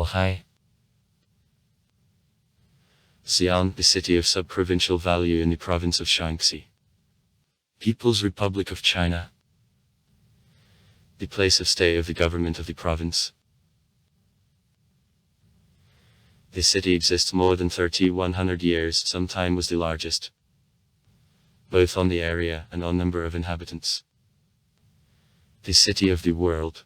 Ohai. Xi'an, the city of sub-provincial value in the province of Shaanxi. People's Republic of China. The place of stay of the government of the province. The city exists more than 3,100 years, sometime was the largest, both on the area and on number of inhabitants. The city of the world.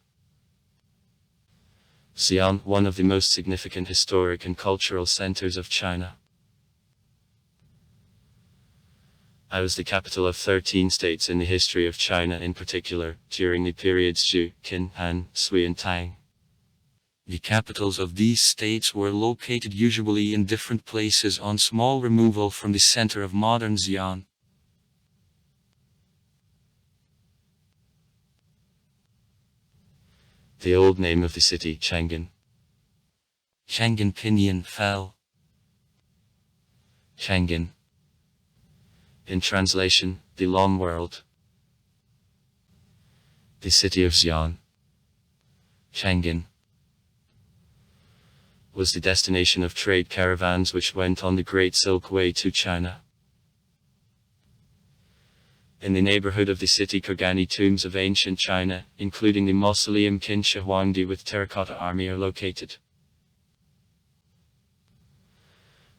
Xi'an, one of the most significant historic and cultural centers of China. It was the capital of 13 states in the history of China, in particular, during the periods Zhou, Qin, Han, Sui and Tang. The capitals of these states were located usually in different places on small removal from the center of modern Xi'an. The old name of the city, Chang'an. Chang'an Pinyin fell. Chang'an. In translation, the long world. The city of Xi'an. Chang'an was the destination of trade caravans which went on the Great Silk Way to China. In the neighborhood of the city Kurgani tombs of ancient China, including the mausoleum Qin Shi Huangdi with terracotta army, are located.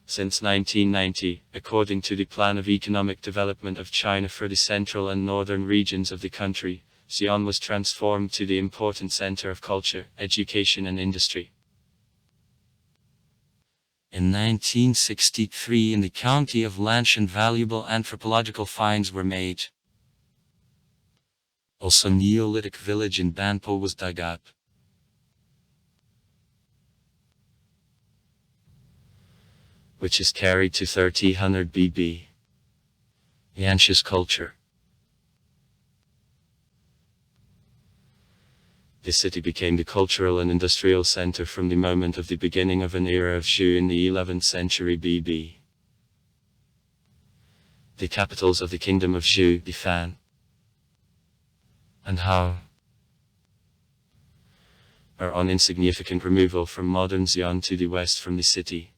Since 1990, according to the Plan of Economic Development of China for the central and northern regions of the country, Xi'an was transformed to the important center of culture, education and industry. In 1963, in the county of Lanshan, valuable anthropological finds were made. Also, Neolithic village in Banpo was dug up. Which is carried to 1300 BB. Yanshi's culture. The city became the cultural and industrial center from the moment of the beginning of an era of Zhou in the 11th century BB. The capitals of the kingdom of Zhou, the Fan and Hao, are on insignificant removal from modern Xi'an to the west from the city.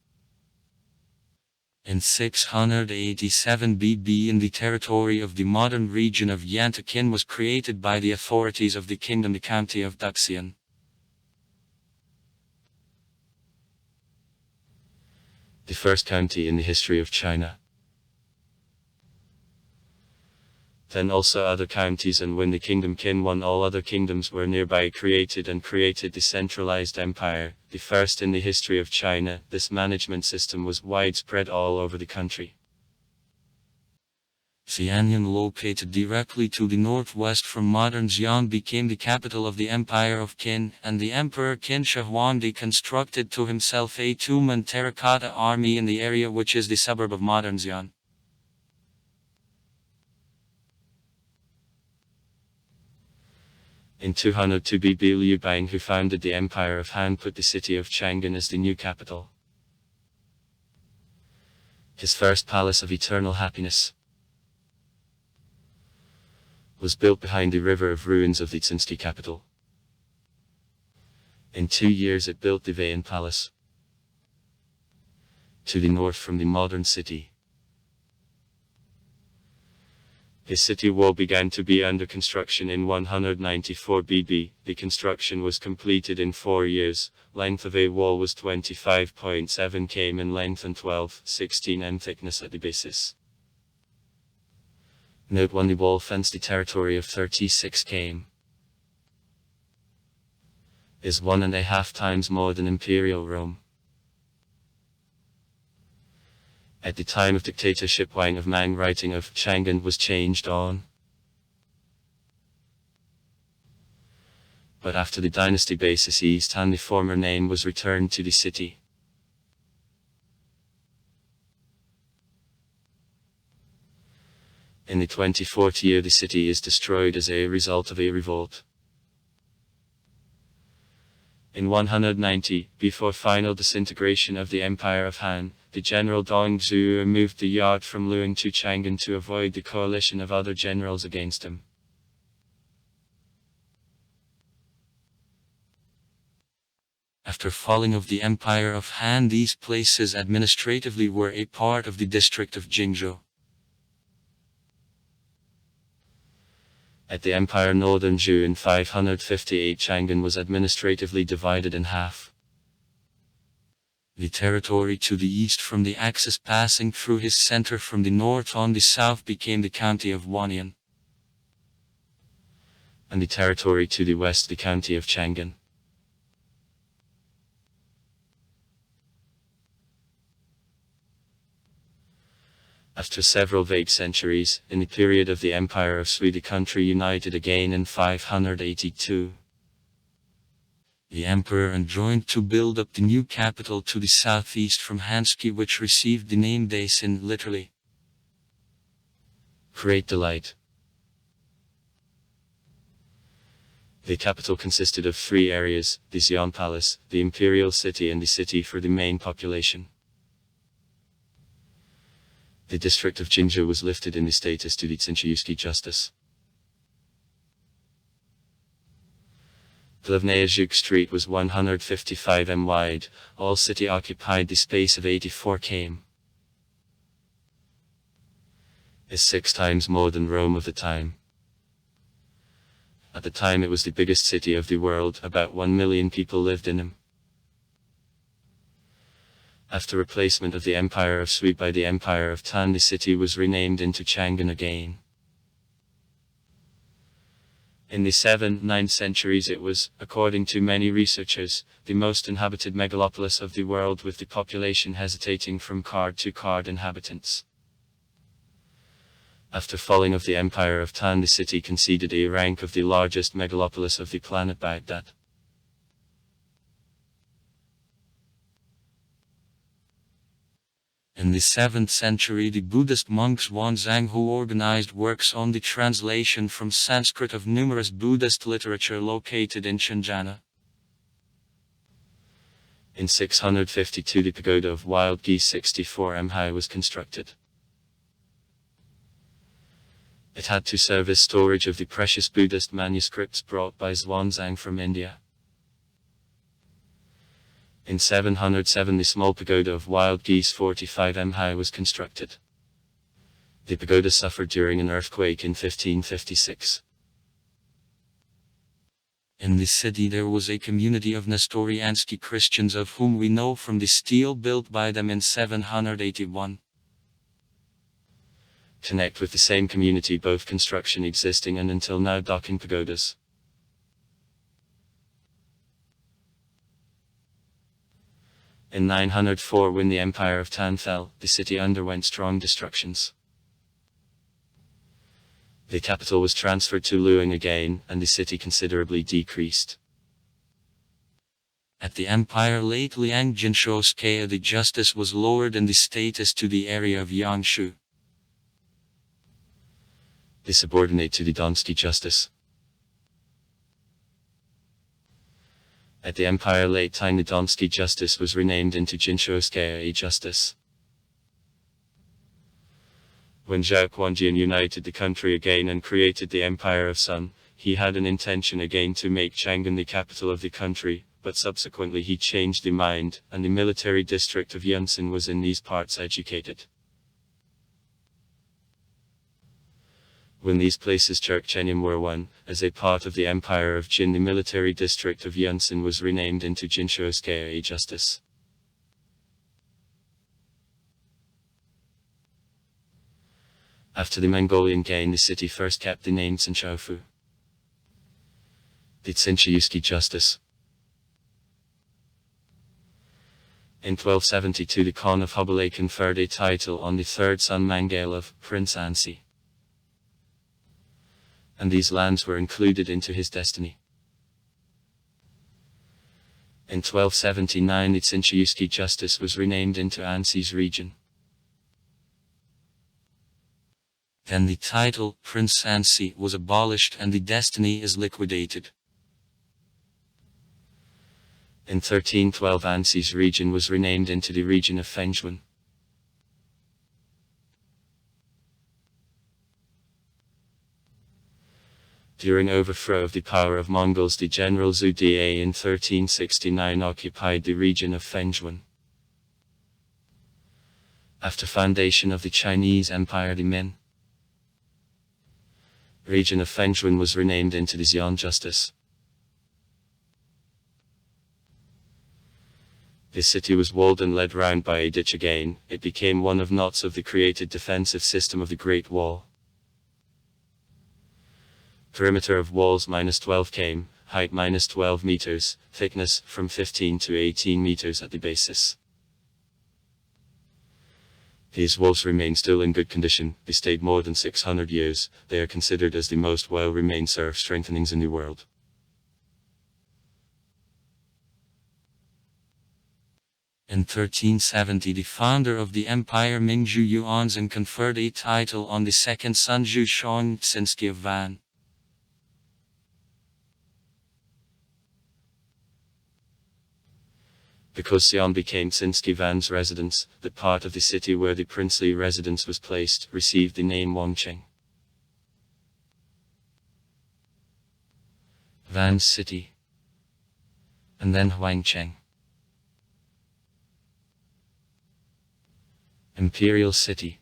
In 687 BB, in the territory of the modern region of Yantakin, was created by the authorities of the kingdom the county of Xi'an. The first county in the history of China. Then also other counties, and when the kingdom Qin won, all other kingdoms were nearby created the centralized empire, the first in the history of China. This management system was widespread all over the country. Xi'an, located directly to the northwest from modern Xi'an, became the capital of the Empire of Qin, and the Emperor Qin Shi Huangdi constructed to himself a two-man terracotta army in the area which is the suburb of modern Xi'an. In 202 BB, Liu Bang, who founded the Empire of Han, put the city of Chang'an as the new capital. His first palace of eternal happiness was built behind the river of ruins of the Xinsky capital. In 2 years it built the Weian Palace to the north from the modern city. His city wall began to be under construction in 194 BB. The construction was completed in 4 years. Length of a wall was 25.7 km in length and 12.16 in thickness at the basis. Note 1. The wall fenced the territory of 36 km. Is 1.5 times more than Imperial Rome. At the time of dictatorship, Wang of Mang writing of Chang'an was changed on. But after the dynasty basis East Han, the former name was returned to the city. In the 24th year the city is destroyed as a result of a revolt. In 190, before final disintegration of the Empire of Han, the general Dong Zhuo moved the yard from Luang to Chang'an to avoid the coalition of other generals against him. After falling of the Empire of Han, these places administratively were a part of the district of Jingzhou. At the Empire Northern Zhou in 558, Chang'an was administratively divided in half. The territory to the east from the axis passing through his center from the north on the south became the county of Wanyan, and the territory to the west the county of Chang'an. After several vague centuries, in the period of the Empire of Sui, the country united again in 582. The emperor enjoined to build up the new capital to the southeast from Hansky, which received the name Daesin, literally great delight. The capital consisted of 3 areas: the Xi'an Palace, the Imperial City, and the city for the main population. The district of Jingzhou was lifted in the status to the Tsinchayuski Justice. Glavnaya Zhuk Street was 155 m wide, all city occupied the space of 84 km. Is 6 times more than Rome of the time. At the time it was the biggest city of the world, about 1 million people lived in him. After replacement of the Empire of Sui by the Empire of Tan, the city was renamed into Chang'an again. In the 7th–9th centuries it was, according to many researchers, the most inhabited megalopolis of the world, with the population hesitating from card to card inhabitants. After falling of the Empire of Tan, the city conceded a rank of the largest megalopolis of the planet Baghdad. In the 7th century, the Buddhist monks Huanzang, who organized works on the translation from Sanskrit of numerous Buddhist literature located in Shenzhen. In 652, the pagoda of Wild Geese 64 m high was constructed. It had to serve as storage of the precious Buddhist manuscripts brought by Xuanzang from India. In 707, the small pagoda of Wild Geese 45 m high was constructed. The pagoda suffered during an earthquake in 1556. In the city there was a community of Nestoriansky Christians, of whom we know from the stele built by them in 781. Connect with the same community both construction existing and until now docking pagodas. In 904, when the Empire of Tan fell, the city underwent strong destructions. The capital was transferred to Luoyang again, and the city considerably decreased. At the empire late Liang Jinshoskaya, the justice was lowered in the status to the area of Yangshu, the subordinate to the Donsky justice. At the empire late Tang, the Donsky justice was renamed into Jinshoskaya justice. When Zhao Quanjian united the country again and created the Empire of Sun, he had an intention again to make Chang'an the capital of the country, but subsequently he changed the mind, and the military district of Yunsan was in these parts educated. When these places Churkchenyam were won, as a part of the Empire of Jin, the military district of Yunsan was renamed into Jinshoskaya justice. After the Mongolian gain, the city first kept the name Tsinchofu, the Tsinchayuski justice. In 1272, the Khan of Hubbalay conferred a title on the third son Mangail of Prince Ansi, and these lands were included into his destiny. In 1279, the Tsinchayuski justice was renamed into Ansi's region. Then the title Prince Ansi was abolished and the destiny is liquidated. In 1312, Ansi's region was renamed into the region of Fengzhuan. During overthrow of the power of Mongols, the general Zhu Da in 1369 occupied the region of Fengzhuan. After foundation of the Chinese Empire, the Min region of Fengzhuan was renamed into the Xi'an Justice. The city was walled and led round by a ditch again. It became one of knots of the created defensive system of the Great Wall. Perimeter of walls -12 km, height -12 meters, thickness from 15 to 18 meters at the basis. These walls remain still in good condition. They stayed more than 600 years. They are considered as the most well-remained surf strengthenings in the world. In 1370, the founder of the empire Ming Zhu Yuanzhen and conferred a title on the second son Zhu Shang Tsinski of Van. Because Xi'an became Tsinski Van's residence, the part of the city where the princely residence was placed received the name Wangcheng. Van's city, and then Huangcheng. Imperial city.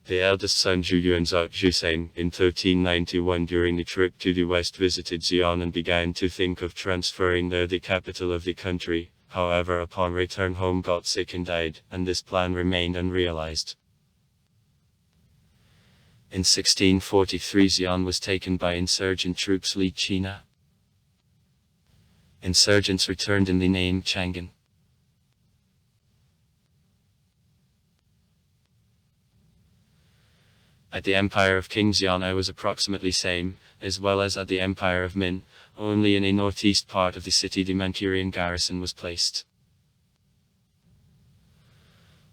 The eldest son Zhu Yuanzhao Zhuseng, in 1391 during the trip to the west visited Xi'an and began to think of transferring there the capital of the country. However, upon return home got sick and died, and this plan remained unrealized. In 1643 Xi'an was taken by insurgent troops Li China. Insurgents returned in the name Chang'an. At the empire of King Xian was approximately same, as well as at the empire of Min. Only in a northeast part of the city the Manchurian garrison was placed.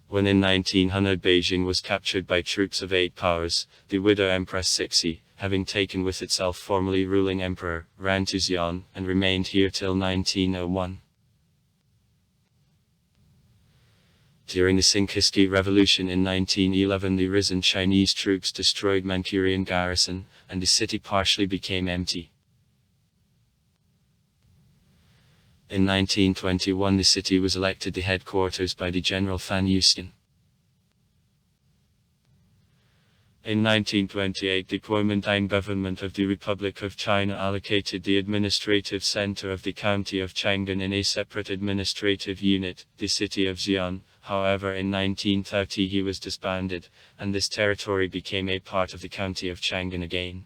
When in 1900 Beijing was captured by troops of 8 powers, the widow Empress Cixi, having taken with itself formerly ruling emperor, ran to Xi'an, and remained here till 1901. During the Xinqiski Revolution in 1911 the risen Chinese troops destroyed Manchurian garrison, and the city partially became empty. In 1921 the city was elected the headquarters by the General Fan Yuxian. In 1928 the Kuomintang government of the Republic of China allocated the administrative center of the county of Chang'an in a separate administrative unit, the city of Xi'an. However, in 1930 he was disbanded, and this territory became a part of the county of Chang'an again.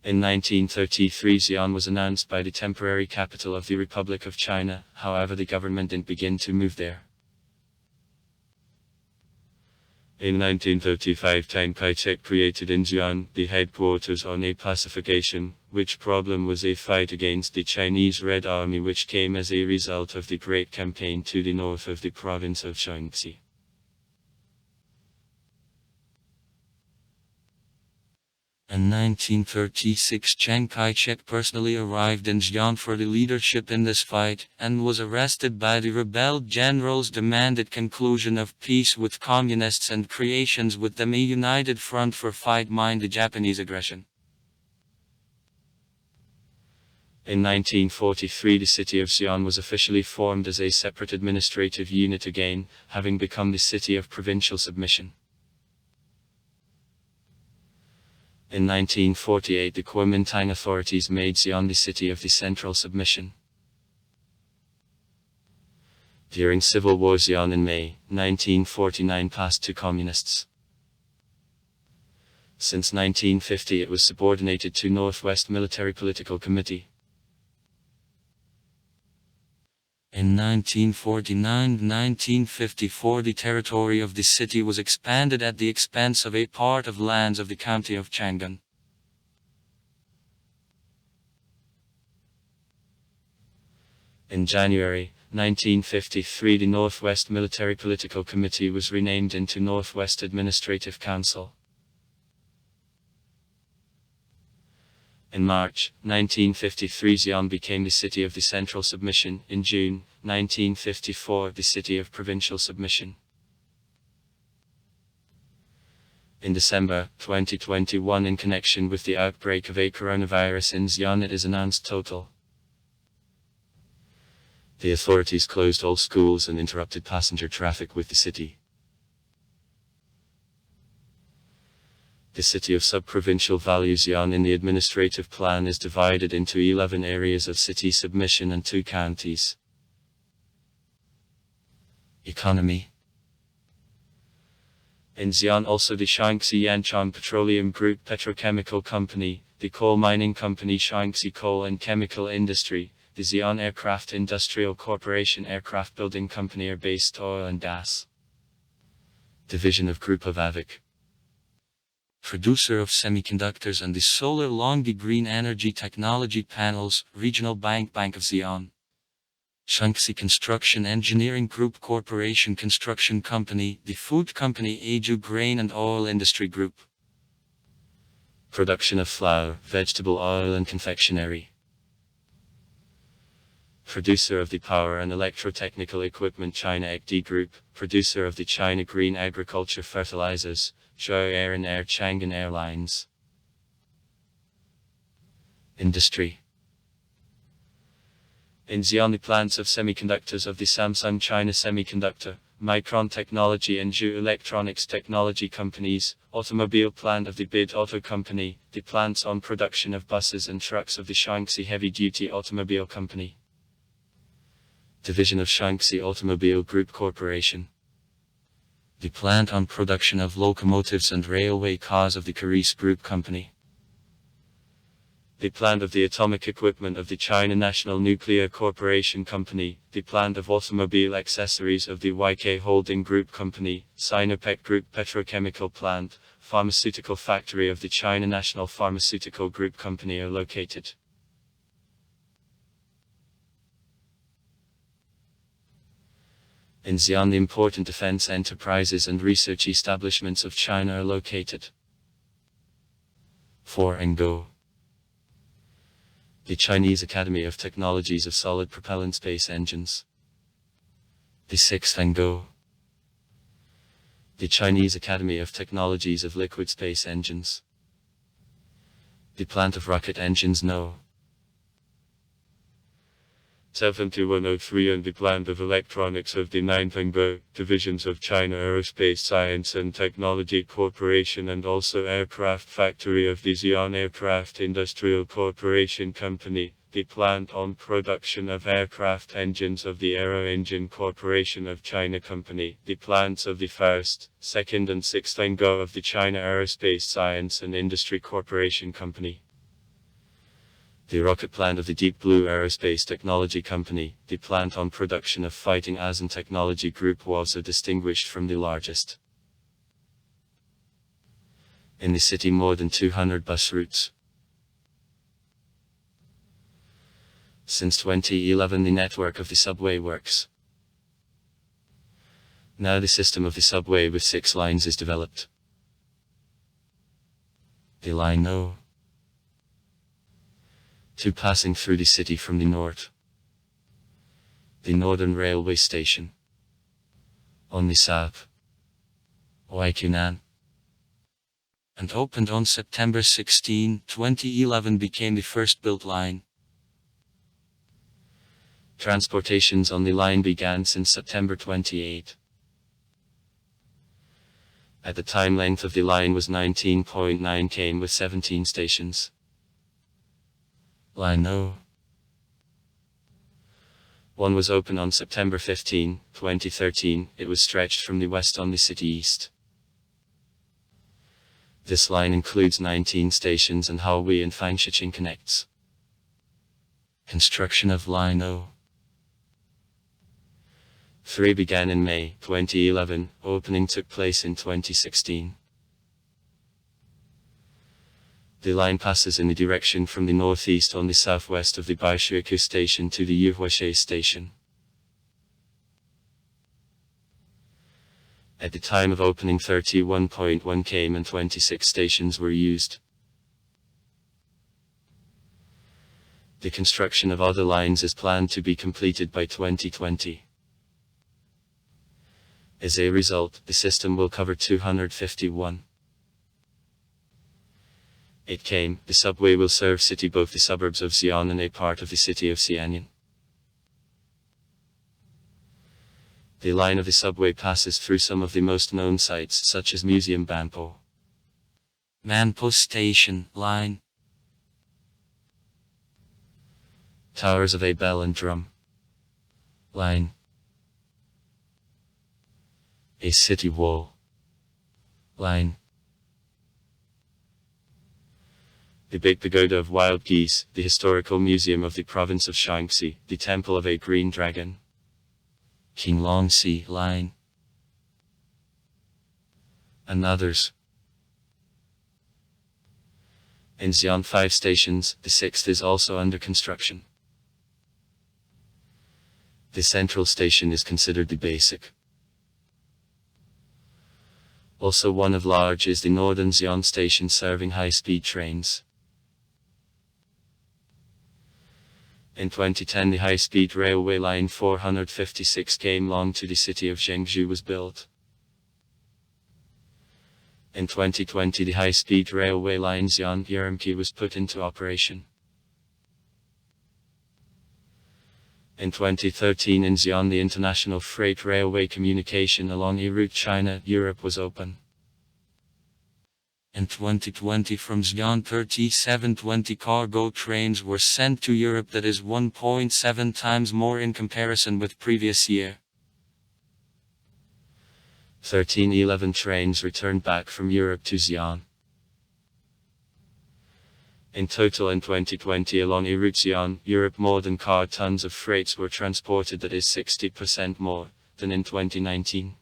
In 1933 Xi'an was announced by the temporary capital of the Republic of China, however the government didn't begin to move there. In 1935 Chiang Kai-shek created in Xi'an the headquarters on a pacification, which problem was a fight against the Chinese Red Army which came as a result of the Great Campaign to the north of the province of Shaanxi. In 1936 Chiang Kai-shek personally arrived in Xi'an for the leadership in this fight, and was arrested by the rebel generals demanded conclusion of peace with communists and creations with them a united front for fight mind the Japanese aggression. In 1943 the city of Xi'an was officially formed as a separate administrative unit again, having become the city of provincial submission. In 1948 the Kuomintang authorities made Xi'an the city of the central submission. During civil war Xi'an in May 1949 passed to communists. Since 1950 it was subordinated to Northwest Military Political Committee. In 1949-1954 the territory of the city was expanded at the expense of a part of lands of the county of Chang'an. In January 1953 the Northwest Military Political Committee was renamed into Northwest Administrative Council. In March 1953 Xi'an became the city of the central submission. In June 1954 the city of provincial submission. In December 2021, in connection with the outbreak of a coronavirus in Xi'an, it is announced total. The authorities closed all schools and interrupted passenger traffic with the city. The city of sub-provincial value Xi'an in the administrative plan is divided into 11 areas of city submission and 2 counties. Economy. In Xi'an also the Shaanxi Yanchang Petroleum Group Petrochemical Company, the coal mining company Shaanxi Coal and Chemical Industry, the Xi'an Aircraft Industrial Corporation Aircraft Building Company are based oil and gas. Division of Group of AVIC. Producer of semiconductors and the solar Longdi Green Energy Technology Panels, Regional Bank of Xi'an. Shaanxi Construction Engineering Group Corporation Construction Company, the Food Company Aju Grain and Oil Industry Group. Production of flour, vegetable oil and confectionery. Producer of the Power and Electrotechnical Equipment China ECD Group, producer of the China Green Agriculture Fertilizers, Zhou Air and Air Chang'an Airlines. Industry. In Xi'an, the plants of semiconductors of the Samsung China Semiconductor, Micron Technology and Zhu Electronics Technology companies, automobile plant of the BID Auto Company, the plants on production of buses and trucks of the Shaanxi Heavy Duty Automobile Company. Division of Shaanxi Automobile Group Corporation. The plant on production of locomotives and railway cars of the Caris Group Company. The plant of the atomic equipment of the China National Nuclear Corporation Company, the plant of automobile accessories of the YK Holding Group Company, Sinopec Group Petrochemical Plant, pharmaceutical factory of the China National Pharmaceutical Group Company are located. In Xi'an, the important defense enterprises and research establishments of China are located. 4 and Go. The Chinese Academy of Technologies of Solid Propellant Space Engines. The 6th and Go. The Chinese Academy of Technologies of Liquid Space Engines. The plant of rocket engines No. 7103 and the plant of electronics of the 9th and Go, divisions of China Aerospace Science and Technology Corporation and also aircraft factory of the Xi'an Aircraft Industrial Corporation Company, the plant on production of aircraft engines of the Aero Engine Corporation of China Company, the plants of the 1st, 2nd and 6th and Go of the China Aerospace Science and Industry Corporation Company. The rocket plant of the Deep Blue Aerospace Technology Company, the plant on production of Fighting Asan Technology Group was distinguished from the largest. In the city, more than 200 bus routes. Since 2011, the network of the subway works. Now the system of the subway with 6 lines is developed. The line No. 2 passing through the city from the north. The Northern Railway Station. On the south. Xi'an. And opened on September 16, 2011, became the first built line. Transportations on the line began since September 28. At the time, length of the line was 19.9 km with 17 stations. Line No. 1 was opened on September 15, 2013, it was stretched from the west on the city east. This line includes 19 stations and Haohui and Fangshiqing connects. Construction of Line No. 3 began in May 2011, opening took place in 2016. The line passes in the direction from the northeast on the southwest of the Baishuiku station to the Yuhuashe station. At the time of opening, 31.1 km and 26 stations were used. The construction of other lines is planned to be completed by 2020. As a result, the system will cover 251 The subway will serve both the suburbs of Xi'an and a part of the city of Xi'an. The line of the subway passes through some of the most known sites such as Museum Manpo Station Line, Towers of a Bell and Drum Line, a City Wall Line, the Big Pagoda of Wild Geese, the Historical Museum of the Province of Shaanxi, the Temple of a Green Dragon, Qinglongxi Line, and others. In Xi'an 5 stations, the 6th is also under construction. The central station is considered the basic. Also one of large is the Northern Xi'an station serving high-speed trains. In 2010 the high-speed railway line 456 km to the city of Zhengzhou was built. In 2020 the high-speed railway line Xi'an-Urumqi was put into operation. In 2013 in Xi'an the international freight railway communication along a route China-Europe was open. In 2020 from Xi'an 3720 cargo trains were sent to Europe, that is 1.7 times more in comparison with previous year. 1311 trains returned back from Europe to Xi'an. In total in 2020 along a route Xi'an-Europe more than car tons of freights were transported, that is 60% more than in 2019.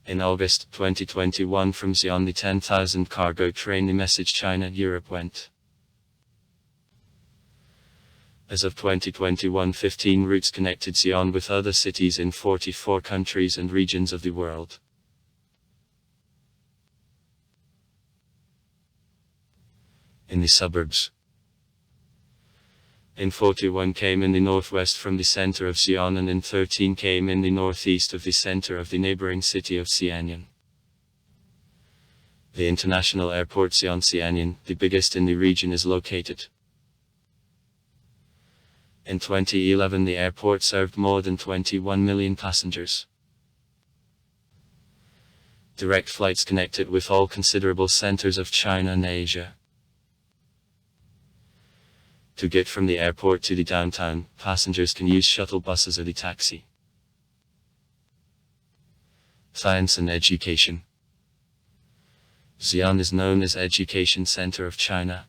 In August 2021 from Xi'an the 10,000 cargo train the message China-Europe went. As of 2021 15 routes connected Xi'an with other cities in 44 countries and regions of the world. In the suburbs, in 41 came in the northwest from the center of Xi'an, and in 13 came in the northeast of the center of the neighboring city of Xi'an. The international airport Xi'an, the biggest in the region, is located. In 2011 the airport served more than 21 million passengers. Direct flights connected with all considerable centers of China and Asia. To get from the airport to the downtown, passengers can use shuttle buses or the taxi. Science and education. Xi'an is known as Education Center of China.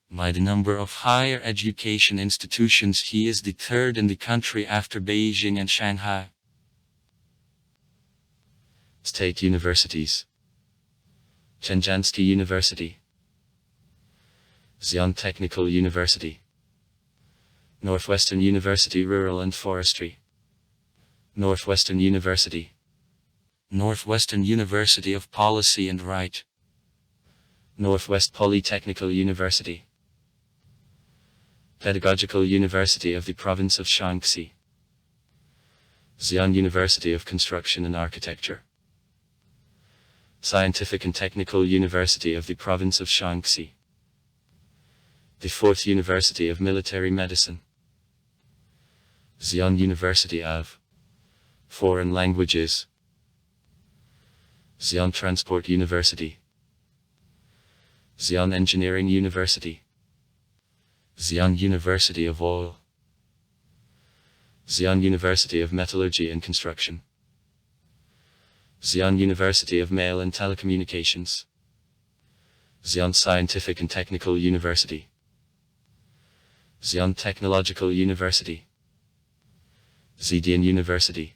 By the number of higher education institutions, he is the third in the country after Beijing and Shanghai. State universities. Zhenjiansky University, Xi'an Technical University, Northwestern University Rural and Forestry, Northwestern University, Northwestern University of Policy and Right, Northwest Polytechnical University, Pedagogical University of the Province of Shaanxi, Xi'an University of Construction and Architecture, Scientific and Technical University of the Province of Shaanxi, the Fourth University of Military Medicine, Xi'an University of Foreign Languages, Xi'an Transport University, Xi'an Engineering University, Xi'an University of Oil, Xi'an University of Metallurgy and Construction, Xi'an University of Mail and Telecommunications, Xi'an Scientific and Technical University, Xi'an Technological University, Xidian University,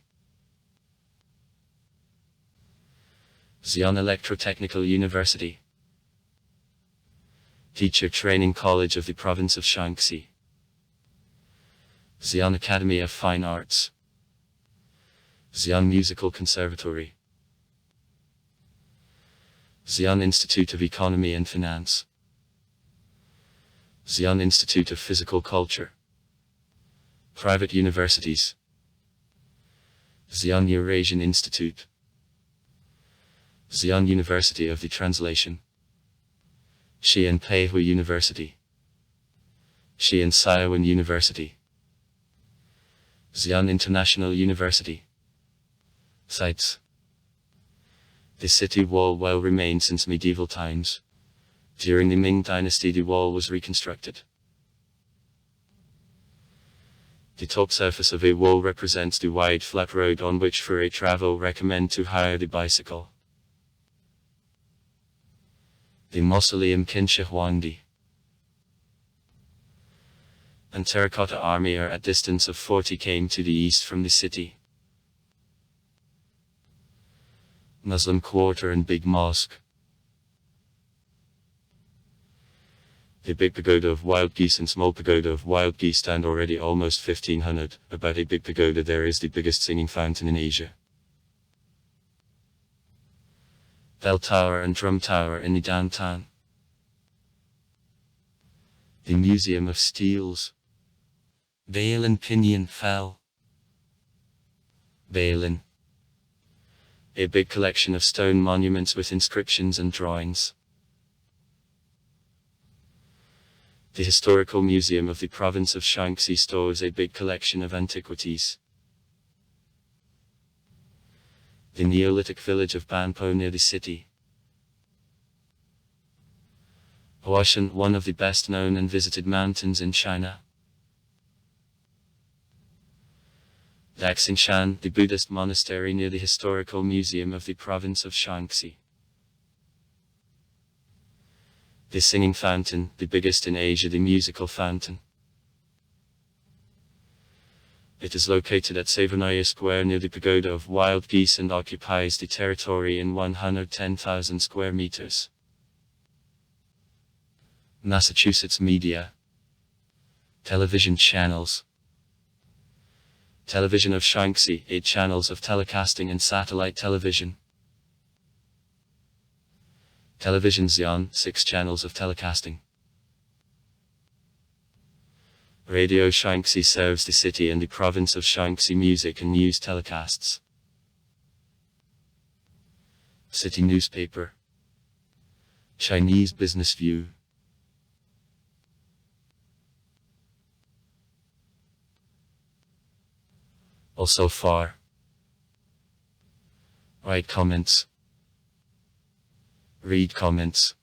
Xi'an Electrotechnical University, Teacher Training College of the Province of Shaanxi, Xi'an Academy of Fine Arts, Xi'an Musical Conservatory, Xi'an Institute of Economy and Finance, Xi'an Institute of Physical Culture, Private Universities, Xi'an Eurasian Institute, Xi'an University of the Translation. Xi'an Peihui University. Xi'an Saiwan University. Xi'an International University. Sites. The city wall well remained since medieval times. During the Ming Dynasty the wall was reconstructed. The top surface of a wall represents the wide flat road on which for a travel recommend to hire the bicycle. The mausoleum Qin Huangdi and Terracotta Army are at distance of 40 km to the east from the city. Muslim Quarter and Big Mosque. The Big Pagoda of Wild Geese and Small Pagoda of Wild Geese stand already almost 1500. About a Big Pagoda there is the biggest singing fountain in Asia. Bell Tower and Drum Tower in the downtown. The Museum of Steels. Bailin Pinyin Fell. Bailin. A big collection of stone monuments with inscriptions and drawings. The Historical Museum of the province of Shaanxi stores a big collection of antiquities. The Neolithic village of Banpo near the city. Huashan, one of the best known and visited mountains in China. Daxingshan, the Buddhist monastery near the Historical Museum of the province of Shaanxi. The Singing Fountain, the biggest in Asia, the musical fountain. It is located at Savonaya Square near the Pagoda of Wild Geese and occupies the territory in 110,000 square meters. Massachusetts media. Television channels. Television of Shaanxi, 8 channels of telecasting and satellite television. Television Xi'an, 6 channels of telecasting. Radio Shaanxi serves the city and the province of Shaanxi music and news telecasts. City newspaper. Chinese Business View. Also far. Write comments. Read comments.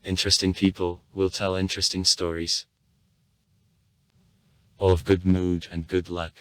Interesting people will tell interesting stories. All of good mood and good luck.